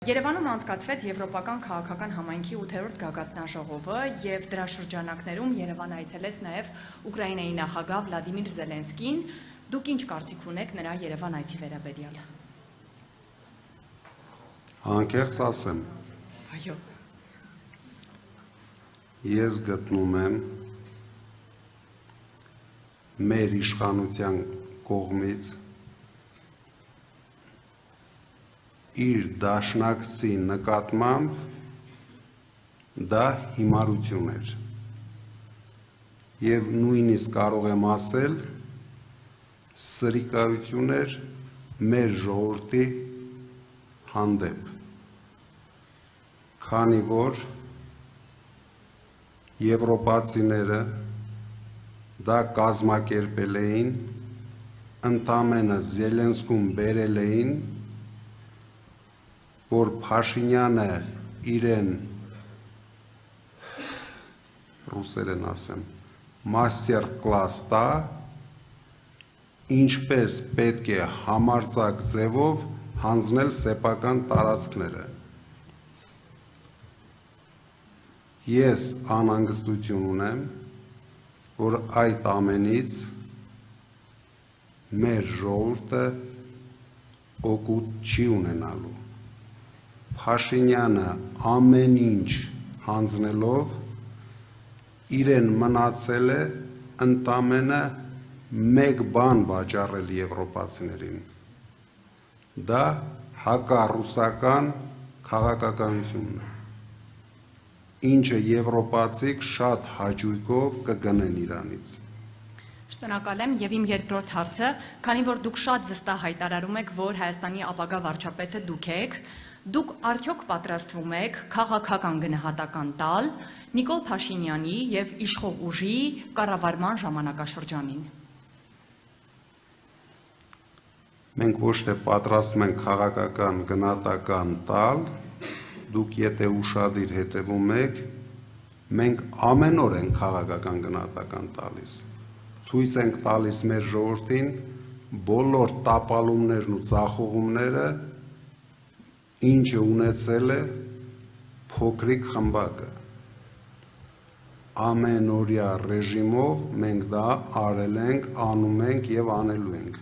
Երևանում անցկացվեց Եվրոպական քաղաքական համայնքի 8-րդ գագաթնաժողովը եւ դրա շրջանակներում Երևան այցելեց նաեւ Ուկրաինայի նախագահ Վլադիմիր Զելենսկին։ Դուք ինչ կարծիք ունեք նրա Երևան այցի վերաբերյալ։ Անկեղծ ասեմ։ Այո։ Ես գտնում եմ մեր իշխանության կողմից իր դաշնակցի նկատմամբ դա հիմարություն էր եւ նույնիսկ կարող եմ ասել սրիկայություն էր մեր ժողովրդի հանդեպ, քանի որ եվրոպացիները դա կազմակերպել էին, ընդամենը Զելենսկուն բերել էին, որ Փաշինյանը իրեն ռուսերեն ասեմ մաստեր կլաս տա, ինչպես պետք է համարձակ ձևով հանձնել սեփական տարածքները։ Ես անհանգստություն ունեմ, որ այդ ամենից մեր ժողովուրդը օգուտ չի ունենալու։ Փաշինյանը ամեն ինչ հանձնելով իրեն մնացել է ընդամենը մեկ բան վաճառել եվրոպացիներին։ Դա հակառուսական քաղաքականությունն է, ինչը եվրոպացիք շատ հաճույքով կգնեն իրանից։ Շնորհակալ եմ եւ իմ երկրորդ հարցը, քանի որ դուք շատ վստահ հայտարարում եք, որ Հայաստանի ապագա վարչապետը դուք եք, դուք արդյոք պատրաստվում եք քաղաքական գնահատական տալ Նիկոլ Փաշինյանի եւ իշխող ուժի կառավարման ժամանակաշրջանին։ Մենք ոչ թե պատրաստում ենք քաղաքական գնահատական տալ, դուք եթե ուշադիր հետևում եք, մենք ամեն օր ենք քաղաքական գնահատական տալիս։ Ցույց ենք տալիս մեր ժողովրդին բոլոր տապալումներն ու ձախողումները, ինչը ունեցել է փոքրիկ խմբակը։ Ամենօրյա ռեժիմով մենք դա արել ենք, անում ենք եւ անելու ենք։